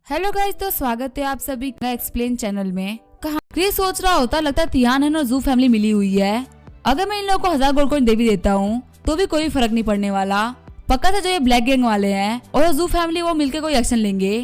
Hello guys, तो स्वागत है आप सभी का एक्सप्लेन चैनल में। कहा क्रिस सोच रहा होता लगता है तियान है और जू फैमिली मिली हुई है। अगर मैं इन लोगों को 1000 गोल्ड कॉइन दे भी देता हूँ तो भी कोई फर्क नहीं पड़ने वाला। पक्का से जो ये ब्लैक गैंग वाले हैं और जू फैमिली वो मिलकर कोई एक्शन लेंगे।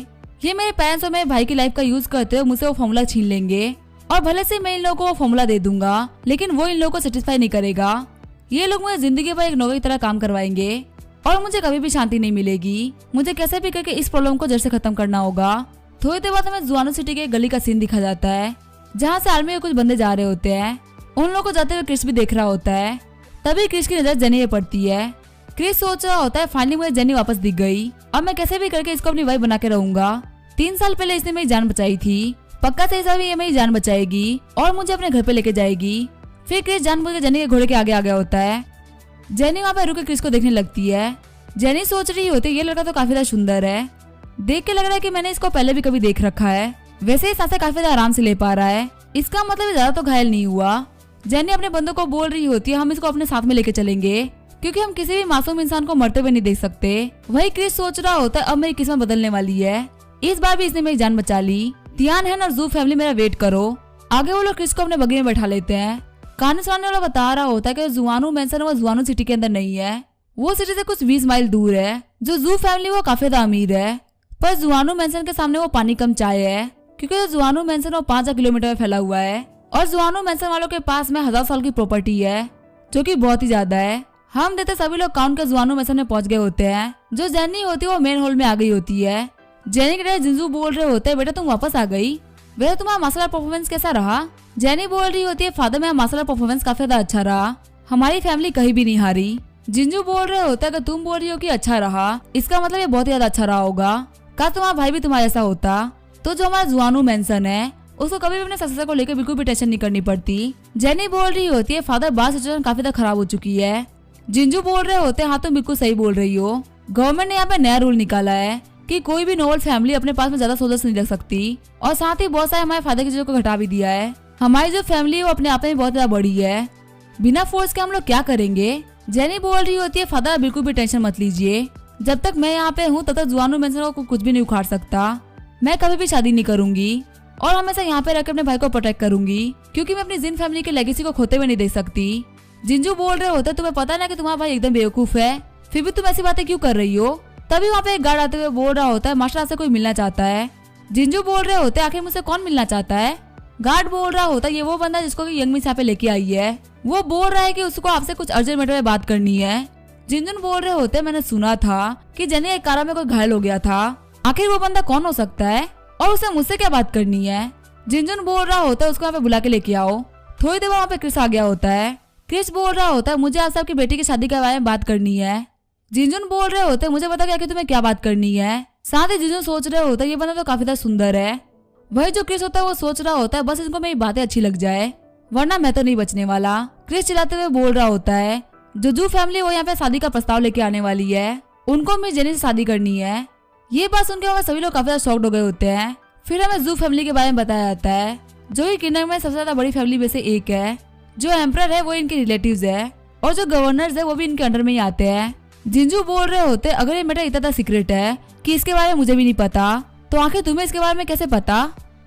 ये मेरे पेरेंट्स और मेरे भाई की लाइफ का यूज करते हुए मुझसे वो फॉर्मूला छीन लेंगे और भले से मैं इन लोगों को वो फॉर्मूला दे दूंगा, लेकिन वो इन लोगों को सेटिस्फाई नहीं करेगा। ये लोग मुझे जिंदगी भर एक नौकरी की तरह काम करवाएंगे और मुझे कभी भी शांति नहीं मिलेगी। मुझे कैसे भी करके इस प्रॉब्लम को जड़ से खत्म करना होगा। थोड़ी देर बाद हमें जुआनो सिटी के गली का सीन दिखा जाता है जहाँ से आर्मी के कुछ बंदे जा रहे होते हैं। उन लोगों को जाते हुए क्रिस भी देख रहा होता है। तभी क्रिस की नजर जेनी पे पड़ती है। क्रिस सोच रहा होता है फाइनली मुझे जेनी वापस दिख गई। अब मैं कैसे भी करके इसको अपनी वाइफ बना के रहूंगा। 3 साल पहले इसने मेरी जान बचाई थी, पक्का से इस ये मेरी जान बचाएगी और मुझे अपने घर पे लेके जाएगी। फिर क्रिस जानबूझ के जेनी के घोड़े के आगे आ गया होता है। जेनी वहाँ पे रुके क्रिस को देखने लगती है। जेनी सोच रही होती है ये लड़का तो काफी ज्यादा सुंदर है, देख के लग रहा है कि मैंने इसको पहले भी कभी देख रखा है। वैसे ही सांसें काफी आराम से ले पा रहा है, इसका मतलब ज्यादा तो घायल नहीं हुआ। जेनी अपने बंदों को बोल रही होती है हम इसको अपने साथ में लेके चलेंगे क्योंकि हम किसी भी मासूम इंसान को मरते हुए नहीं देख सकते। वही क्रिस सोच रहा होता है अब मेरी किस्मत बदलने वाली है, इस बार भी इसने मेरी जान बचा ली। तियान है और जू फैमिली मेरा वेट करो। आगे वो लोग क्रिस को अपने बगी में बैठा लेते हैं। कहानी सुनाने वाला बता रहा होता है कि जुआनो मेंशन वो जुआनो सिटी के अंदर नहीं है, वो सिटी से कुछ 20 माइल दूर है। जो जू फैमिली वो काफी ज्यादा अमीर है, पर जुआनो मेंशन के सामने वो पानी कम चाय है क्योंकि जो जुआनो मेंशन वो 5 किलोमीटर में फैला हुआ है और जुआनो मेंशन वालों के पास में 1000 साल की प्रॉपर्टी है जो कि बहुत ही ज्यादा है। हम देते सभी लोग काउंट के जुआनो मेंशन में पहुंच गए होते हैं। जो जेनी होती है वो मेन हॉल में आ गई होती है। जेनी के डैडी जिंजू बोल रहे होते हैं बेटा तुम वापस आ गई, वैसे तुम्हारा मार्शल आर्ट परफॉर्मेंस कैसा रहा। जेनी बोल रही होती है फादर मेरा मार्शल आर्ट परफॉर्मेंस काफी ज्यादा अच्छा रहा, हमारी फैमिली कहीं भी नहीं हारी। जिंजू बोल रहे होता है कि तुम बोल रही हो कि अच्छा रहा, इसका मतलब ये बहुत ही ज्यादा अच्छा रहा होगा। का तुम्हारा भाई भी तुम्हारे जैसा होता तो जो हमारा जुआनो मेंशन है उसको कभी भी अपने सक्सेसर को लेकर बिल्कुल भी टेंशन नहीं करनी पड़ती। जेनी बोल रही होती है फादर बात सिचुएशन काफी ज्यादा खराब हो चुकी है। जिंजू बोल रहे होते हैं हाँ तुम बिल्कुल सही बोल रही हो, गवर्नमेंट ने यहाँ पे नया रूल निकाला है कि कोई भी नोबल फैमिली अपने पास में ज्यादा सोल्जर्स नहीं रख सकती और साथ ही बहुत सारे हमारे फादर की चीजों को घटा भी दिया है। हमारी जो फैमिली है वो अपने आप में बहुत ज्यादा बड़ी है, बिना फोर्स के हम लोग क्या करेंगे। जेनी बोल रही होती है फादर बिल्कुल भी टेंशन मत लीजिए, जब तक मैं यहाँ पे हूँ तब तक जुआनो मेंशन को कुछ भी नहीं उखाड़ सकता। मैं कभी भी शादी नहीं करूंगी और हमेशा यहाँ पे रहकर अपने भाई को प्रोटेक्ट करूंगी क्योंकि मैं अपनी जिन फैमिली के लेगेसी को खोते हुए नहीं देख सकती। जिंजू बोल रहे होते तुम्हें पता है ना कि तुम्हारा भाई एकदम बेवकूफ है, फिर भी तुम ऐसी बातें क्यों कर रही हो। तभी वहाँ पे एक गार्ड आते हुए बोल रहा होता है मास्टर से कोई मिलना चाहता है। जिंजू बोल रहे होते आखिर मुझसे कौन मिलना चाहता है। गार्ड बोल रहा होता है ये वो बंदा जिसको यंग मिस यहाँ पे लेके आई है, वो बोल रहा है कि उसको आपसे कुछ अर्जेंट मैटर में बात करनी है। जिंजुन बोल रहे होते मैंने सुना था कि जेनी एक कार में कोई घायल हो गया था, आखिर वो बंदा कौन हो सकता है और उसे मुझसे क्या बात करनी है। जिंजुन बोल रहा होता है उसको यहाँ पे बुला के लेके आओ। थोड़ी देर वहाँ पे क्रिस आ गया होता है। क्रिस बोल रहा होता है मुझे आज आपकी बेटी की शादी के बारे में बात करनी है। जिंजुन बोल रहे होते मुझे पता क्या कि तुम्हें क्या बात करनी है। साथ ही जिंजुन सोच रहे होता है ये बंदा तो काफी ज्यादा सुंदर है। वही जो क्रिस होता है वो सोच रहा होता है बस इनको मेरी बातें अच्छी लग जाए वरना मैं तो नहीं बचने वाला। क्रिस चिल्लाते हुए बोल रहा होता है जो जू फैमिली वो यहाँ पे शादी का प्रस्ताव लेके आने वाली है, उनको मेरी जेनी से शादी करनी है। ये बात सुनकर हमें सभी लोग काफी ज्यादा शॉक्ड हो गए होते हैं। फिर हमें जू फैमिली के बारे में बताया जाता है जो कि किंगडम में सबसे ज्यादा बड़ी फैमिली में से एक है। जो एम्परर है वो इनके रिलेटिव्स है और जो गवर्नर्स है वो भी इनके अंडर में ही आते हैं। जिंजू बोल रहे होते अगर ये मैटर इतना सीक्रेट है कि इसके बारे में मुझे भी नहीं पता तो आखिर तुम्हें इसके बारे में कैसे पता।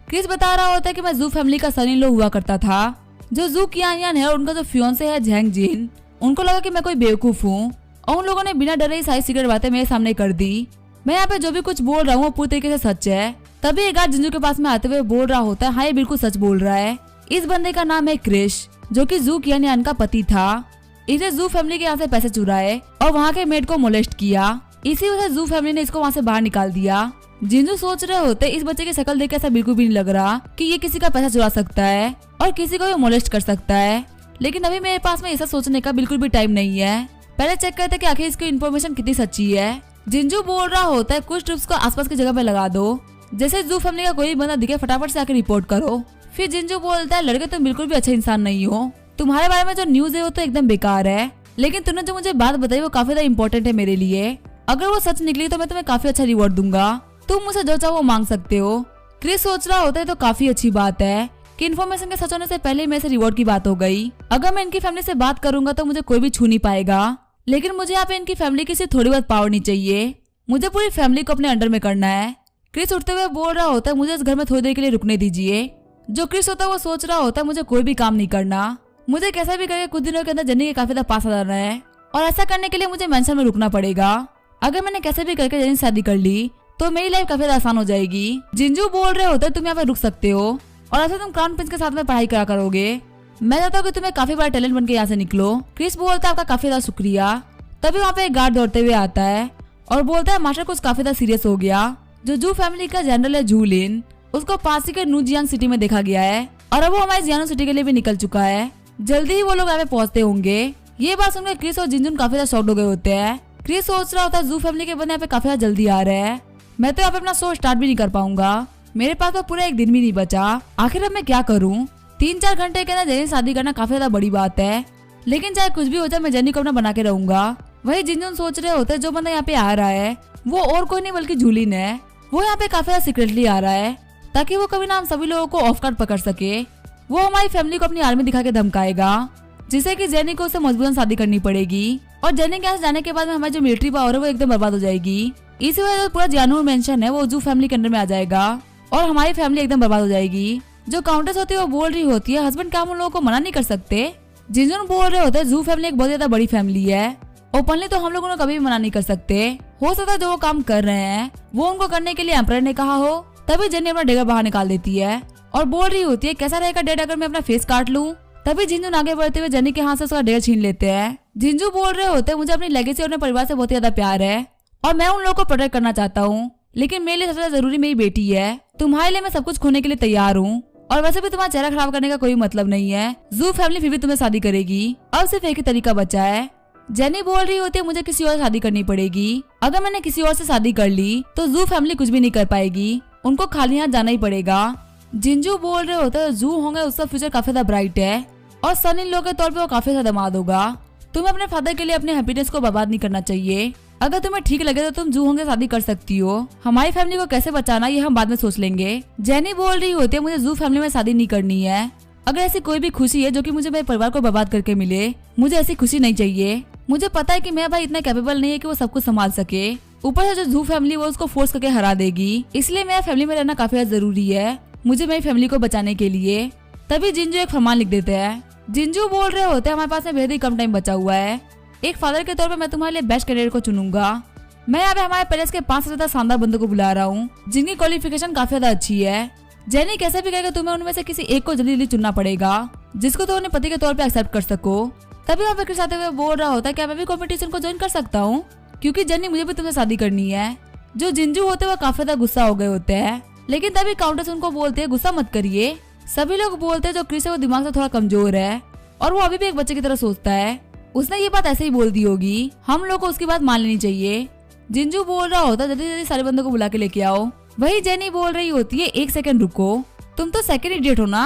क्रिस बता रहा होता है कि मैं जू फैमिली का सन इन लॉ हुआ करता था। जो जू कियान है और उनका जो फियोंसे है झैंग जिन, उनको लगा कि मैं कोई बेवकूफ हूँ और उन लोगों ने बिना डरे ही सारी सीक्रेट बातें मेरे सामने कर दी। मैं यहाँ पे जो भी कुछ बोल रहा हूँ वो पूरी तरीके से सच है। तभी एक गार्ड जिंजू के पास में आते हुए बोल रहा होता है हाँ ये बिल्कुल सच बोल रहा है। इस बंदे का नाम है क्रिश जो कि जू कियान का पति था। इसने जू फैमिली के यहाँ से पैसे चुराए और वहाँ के मेड को मोलेस्ट किया, इसी वजह से जू फैमिली ने इसको वहाँ से बाहर निकाल दिया। जिंजू सोच रहे होते इस बच्चे की शक्ल देख ऐसा बिल्कुल भी नहीं लग रहा कि ये किसी का पैसा चुरा सकता है और किसी को भी मोलेस्ट कर सकता है, लेकिन अभी मेरे पास में ऐसा सोचने का बिल्कुल भी टाइम नहीं है। पहले चेक करते कि आखिर इसकी इन्फॉर्मेशन कितनी सच्ची है। जिंजू बोल रहा होता है कुछ ट्रिप्स को आसपास की जगह पे लगा दो, जैसे जू फैमिली का कोई बंदा दिखे फटाफट से आके रिपोर्ट करो। फिर जिंजू बोलता है लड़के तुम बिल्कुल भी अच्छे इंसान नहीं हो, तुम्हारे बारे में जो न्यूज है वो तो एकदम बेकार है, लेकिन तुमने जो मुझे बात बताई वो काफी ज्यादा इंपॉर्टेंट है मेरे लिए। अगर वो सच निकली तो मैं तुम्हें काफी अच्छा रिवॉर्ड दूंगा, तुम मुझसे जो चाहो वो मांग सकते हो। क्रिस सोच रहा होता है तो काफी अच्छी बात है कि इन्फॉर्मेशन के सच होने से पहले मेरे से रिवॉर्ड की बात हो गई। अगर मैं इनकी फैमिली से बात करूंगा तो मुझे कोई भी छू नहीं पाएगा, लेकिन मुझे यहाँ पे इनकी फैमिली की सिर्फ थोड़ी बहुत पावर नहीं चाहिए, मुझे पूरी फैमिली को अपने अंडर में करना है। क्रिस उठते हुए बोल रहा होता है मुझे इस घर में थोड़ी देर के लिए रुकने दीजिए। जो क्रिस होता है वो सोच रहा होता है मुझे कोई भी काम नहीं करना, मुझे कैसा भी करके कुछ दिनों के अंदर जेनी के काफी ज्यादा पास आ जाना है और ऐसा करने के लिए मुझे मेंशन में रुकना पड़ेगा। अगर मैंने कैसे भी करके जेनी से शादी कर ली तो मेरी लाइफ काफी आसान हो जाएगी। जिंजू बोल रहे होते तुम यहाँ पे रुक सकते हो और ऐसा तुम क्राउन प्रिंस के साथ में पढ़ाई करा करोगे। मैं चाहता हूँ कि तुम्हें काफी बड़ा टैलेंट बन के यहाँ से निकलो। क्रिस बोलता है आपका काफी ज्यादा शुक्रिया। तभी वहाँ पे एक गार्ड दौड़ते हुए आता है और बोलता है मास्टर कुछ काफी ज्यादा सीरियस हो गया। जो जू फैमिली का जनरल है जू लिन, उसको पास ही के न्यूजियांग सिटी में देखा गया है और अब वो हमारी जियानो सिटी के लिए भी निकल चुका है। जल्दी ही वो लोग यहाँ पे पहुंचते होंगे। ये बात सुनकर क्रिस और जिंजुन काफी ज्यादा शॉक्ड हो गए होते हैं। क्रिस सोच रहा होता है जू फैमिली के बंदे यहाँ पे काफी ज्यादा जल्दी आ रहे हैं, मैं तो यहाँ पे अपना शो स्टार्ट भी नहीं कर पाऊंगा, मेरे पास तो पूरा एक दिन भी नहीं बचा, आखिर अब मैं क्या करूँ। 3-4 घंटे के अंदर जेनी से शादी करना काफी ज्यादा बड़ी बात है, लेकिन चाहे कुछ भी हो जाए मैं जेनी को अपना बना के रहूंगा। वही जिंजुन सोच रहे होते जो बंदा यहाँ पे आ रहा है वो और कोई नहीं बल्कि जूलिन है। वो यहाँ पे काफी ज्यादा सीक्रेटली आ रहा है ताकि वो कभी ना हम सभी लोगों को ऑफ गार्ड पकड़ सके। वो हमारी फैमिली को अपनी आर्मी दिखा के धमकाएगा जिससे कि जेनी को उससे मजबूरन शादी करनी पड़ेगी और जेनी के यहाँ जाने के बाद में हमारी जो मिलिट्री पावर है वो एकदम बर्बाद हो जाएगी। इसी वजह से पूरा जियानो मेंशन है वो जू फैमिली के अंडर में आ जाएगा और हमारी फैमिली एकदम बर्बाद हो जाएगी। जो काउंटेस होती है वो बोल रही होती है हस्बैंड क्या हम उन लोगों को मना नहीं कर सकते। जिंजुन बोल रहे होते हैं जू फैमिली एक बहुत ज्यादा बड़ी फैमिली है, ओपनली तो हम लोगों ने कभी भी मना नहीं कर सकते। हो सकता है जो वो काम कर रहे हैं वो उनको करने के लिए एम्परर ने कहा हो। तभी जेनी अपना डेगर बाहर निकाल देती है और बोल रही होती है कैसा रहेगा डेड अगर मैं अपना फेस काट लूं। तभी जिंजुन आगे बढ़ते हुए जेनी के हाथ से उसका डेगर छीन लेते हैं। जिंजू बोल रहे होते हैं मुझे अपनी लेगेसी और अपने परिवार से बहुत ज्यादा प्यार है और मैं उन लोगों को प्रोटेक्ट करना चाहता हूँ, लेकिन मेरे लिए सबसे ज्यादा जरूरी मेरी बेटी है। तुम्हारे लिए मैं सब कुछ खोने के लिए तैयार हूँ और वैसे भी तुम्हारा चेहरा खराब करने का कोई मतलब नहीं है। जू फैमिली फिर भी तुम्हें शादी करेगी, अब सिर्फ एक ही तरीका बचा है। जेनी बोल रही होती है मुझे किसी और से शादी करनी पड़ेगी, अगर मैंने किसी और से शादी कर ली तो जू फैमिली कुछ भी नहीं कर पाएगी, उनको खाली हाथ जाना ही पड़ेगा। जिंजू बोल रहे होते हैं जू होंगे उसका फ्यूचर काफी ज्यादा ब्राइट है और सन इन लोगों के तौर पे वो काफी ज्यादा दामाद होगा। तुम्हें अपने फादर के लिए अपने हैप्पीनेस को बर्बाद नहीं करना चाहिए। अगर तुम्हें ठीक लगे तो तुम जू होंगे शादी कर सकती हो, हमारी फैमिली को कैसे बचाना ये हम बाद में सोच लेंगे। जेनी बोल रही होती है मुझे जू फैमिली में शादी नहीं करनी है, अगर ऐसी कोई भी खुशी है जो कि मुझे मेरे परिवार को बर्बाद करके मिले, मुझे ऐसी खुशी नहीं चाहिए। मुझे पता है कि मेरा भाई इतना कैपेबल नहीं है कि वो सब कुछ संभाल सके, ऊपर से जो जू फैमिली वो उसको फोर्स करके हरा देगी, इसलिए मेरा फैमिली में रहना काफी ज्यादा जरूरी है मुझे मेरी फैमिली को बचाने के लिए। तभी जिंजू एक फरमान लिख देते हैं। जिंजू बोल रहे होते हैं हमारे पास में बेहद ही कम टाइम बचा हुआ है, एक फादर के तौर पे मैं तुम्हारे लिए बेस्ट कैरियर को चुनूंगा। मैं यहाँ पे हमारे पेरेंट्स के 5 से ज्यादा शानदार बंदों को बुला रहा हूँ जिनकी क्वालिफिकेशन काफी ज्यादा अच्छी है। जेनी कैसे भी कहेगा तुम्हें उनमें से किसी एक को जल्दी जल्दी चुनना पड़ेगा जिसको तो अपने पति के तौर पे एक्सेप्ट कर सको। तभी वहाँ पे क्रिस आते हुए बोल रहा होता है क्या मैं भी कॉम्पिटिशन को ज्वाइन कर सकता हूँ, क्योंकि जेनी मुझे भी तुमसे शादी करनी है। जो जिंजू होते हैं वो काफी ज्यादा गुस्सा हो गए होते हैं, लेकिन तभी काउंटेस उनको बोलते हैं गुस्सा मत करिए। सभी लोग बोलते हैं जो क्रिस है वो दिमाग से थोड़ा कमजोर है और वो अभी भी एक बच्चे की तरह सोचता है, उसने ये बात ऐसे ही बोल दी होगी, हम लोग को उसकी बात मान लेनी चाहिए। जिंजू बोल रहा होता है जल्दी जल्दी सारे बंदों को बुला के लेके आओ। वही जेनी बोल रही होती है 1 सेकंड रुको, तुम तो सेकंड इडियट हो ना।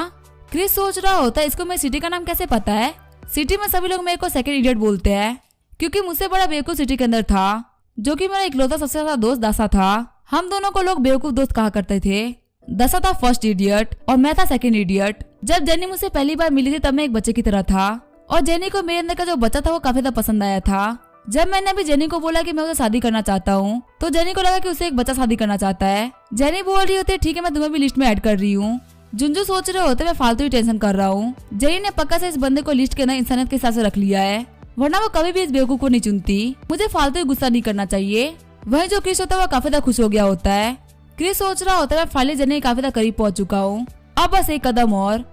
क्रिस सोच रहा होता है इसको मेरी सिटी का नाम कैसे पता है, सिटी में सभी लोग मेरे को सेकंड इडियट बोलते हैं क्योंकि मुझसे बड़ा बेवकूफ सिटी के अंदर था जो कि मेरा इकलौता सबसे ज्यादा दोस्त दशा था। हम दोनों को लोग बेवकूफ दोस्त कहा करते थे, दशा था फर्स्ट इडियट और मैं था सेकंड इडियट। जब जेनी मुझसे पहली बार मिली थी तब मैं एक बच्चे की तरह था और जेनी को मेरे अंदर का जो बच्चा था वो काफी ज्यादा पसंद आया था। जब मैंने अभी जेनी को बोला कि मैं उसे शादी करना चाहता हूँ तो जेनी को लगा कि उसे एक बच्चा शादी करना चाहता है। जेनी बोल रही होती है ठीक है मैं तुम्हें भी लिस्ट में ऐड कर रही हूँ। जुंजू सोच रहे होते मैं फालतू ही टेंशन कर रहा हूँ, जेनी ने पक्का से इस बंदे को लिस्ट के अंदर इंसानियत के हिसाब से रख लिया है, वरना वो कभी भी इस बेवकूफ को नहीं चुनती। मुझे फालतू ही गुस्सा नहीं करना चाहिए। वही जो क्रिस होता है वो काफी ज्यादा खुश हो गया होता है। क्रिस सोच रहा होता है मैं फाइनली जेनी काफी ज्यादा करीब पहुंच चुका हूँ, अब बस एक कदम और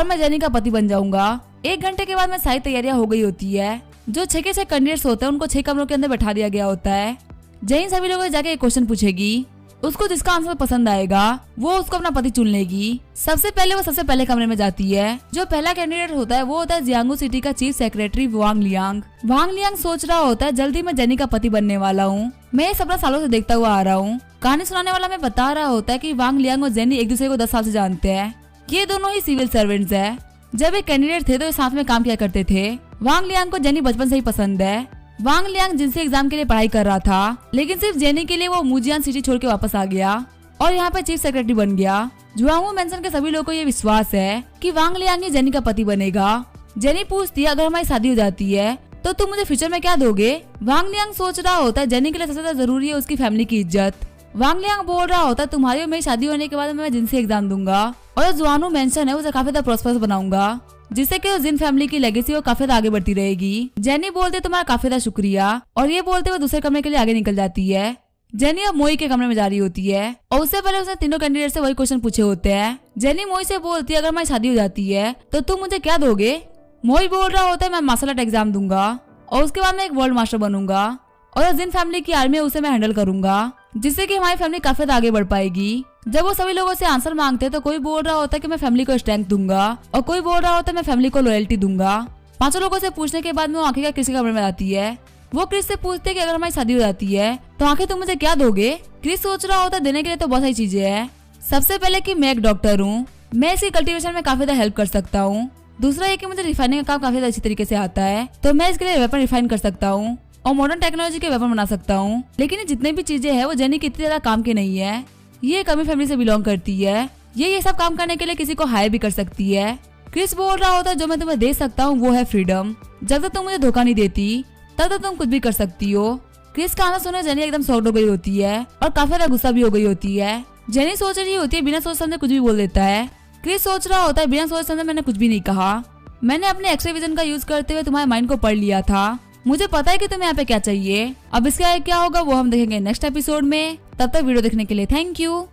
मैं जेनी का पति बन जाऊंगा। 1 घंटे के बाद में सारी तैयारियां हो गई होती है। जो 6 के 6 कैंडिडेट्स होते हैं उनको 6 कमरों के अंदर बैठा दिया गया होता है। जेनी सभी लोगों से जाके एक क्वेश्चन पूछेगी, उसको जिसका आंसर पसंद आएगा वो उसको अपना पति चुन लेगी। सबसे पहले वो सबसे पहले कमरे में जाती है। जो पहला कैंडिडेट होता है वो होता है जियांगू सिटी का चीफ सेक्रेटरी वांग लियांग। वांग लियांग सोच रहा होता है जल्दी मैं जेनी का पति बनने वाला हूँ, मैं ये सपना सालों से देखता हुआ आ रहा हूँ। कहानी सुनाने वाला मैं बता रहा होता है कि वांग लियांग और जेनी एक दूसरे को 10 साल से जानते हैं, ये दोनों ही सिविल सर्वेंट्स है। जब एक कैंडिडेट थे तो ये साथ में काम किया करते थे। वांग लियांग को जेनी बचपन से ही पसंद है। वांग लियांग जिनसे एग्जाम के लिए पढ़ाई कर रहा था, लेकिन सिर्फ जेनी के लिए वो मुजियान सिटी छोड़ के वापस आ गया और यहाँ पे चीफ सेक्रेटरी बन गया। जुआंगू मेंशन के सभी लोगों को ये विश्वास है कि वांग लियांग ही जेनी का पति बनेगा। जेनी पूछती है अगर हमारी शादी हो जाती है तो तुम मुझे फ्यूचर में क्या दोगे। वांग लियांग सोच रहा होता है जेनी के लिए सबसे ज्यादा जरूरी है उसकी फैमिली की इज्जत। वांग लियांग बोल रहा होता तुम्हारी और मेरी शादी होने के बाद मैं जिन से एग्जाम दूंगा और जो जुआनू मेंशन है उसे काफी ज्यादा प्रॉस्परस बनाऊंगा, जिससे कि जिन फैमिली की लेगेसी वो काफी ज्यादा आगे बढ़ती रहेगी। जेनी बोलते तुम्हारा काफी ज्यादा शुक्रिया और ये बोलते हुए दूसरे कमरे के लिए आगे निकल जाती है। जेनी अब मोई के कमरे में जा रही होती है और उससे पहले उसने तीनों कैंडिडेट से वही क्वेश्चन पूछे होते हैं। जेनी मोई से बोलती है अगर हमारी शादी हो जाती है तो तुम मुझे क्या दोगे। मोई बोल रहा होता है मैं मार्शल आर्ट एग्जाम दूंगा और उसके बाद मैं एक वर्ल्ड मास्टर बनूंगा और जिन फैमिली की आर्मी है उसे मैं हैंडल करूंगा, जिससे कि हमारी फैमिली काफी ज्यादा आगे बढ़ पाएगी। जब वो सभी लोगों से आंसर मांगते हैं तो कोई बोल रहा होता है कि मैं फैमिली को स्ट्रेंथ दूंगा और कोई बोल रहा होता है मैं फैमिली को लॉयल्टी दूंगा। पांचों लोगों से पूछने के बाद में वो आखिर का किसी कमरे में आती है। वो क्रिस से पूछते हैं कि अगर हमारी शादी हो जाती है तो आखिर तुम मुझे क्या दोगे। क्रिस सोच रहा होता है देने के लिए तो बहुत सारी चीजें हैं। सबसे पहले कि मैं एक डॉक्टर हूँ, मैं इसकी कल्टीवेशन में काफी ज्यादा हेल्प कर सकता हूँ। दूसरा है कि मुझे रिफाइनिंग का काम काफी अच्छी तरीके से आता है तो मैं इसके लिए वेपन रिफाइन कर सकता हूँ और मॉडर्न टेक्नोलॉजी के वेपन बना सकता हूँ। लेकिन ये जितने भी चीजें हैं वो जेनी की इतनी ज्यादा काम की नहीं है। ये एक अमीर फैमिली से बिलोंग करती है, ये सब काम करने के लिए किसी को हायर भी कर सकती है। क्रिस बोल रहा होता है जो मैं तुम्हें दे सकता हूँ वो है फ्रीडम। जब तक तुम मुझे धोखा नहीं देती तब तक तुम कुछ भी कर सकती हो। क्रिस का आंसर सुने जेनी एकदम शॉक्ड हो गई होती है और काफी ज्यादा गुस्सा भी हो गई होती है। जेनी सोच रही होती है बिना सोच समझे कुछ भी बोल देता है। क्रिस सोच रहा होता है बिना सोच समझे मैंने कुछ भी नहीं कहा, मैंने अपने एक्स-रे विजन का यूज करते हुए तुम्हारे माइंड को पढ़ लिया था। मुझे पता है कि तुम्हें यहाँ पे क्या चाहिए। अब इसका क्या होगा वो हम देखेंगे नेक्स्ट एपिसोड में। तब तक वीडियो देखने के लिए थैंक यू।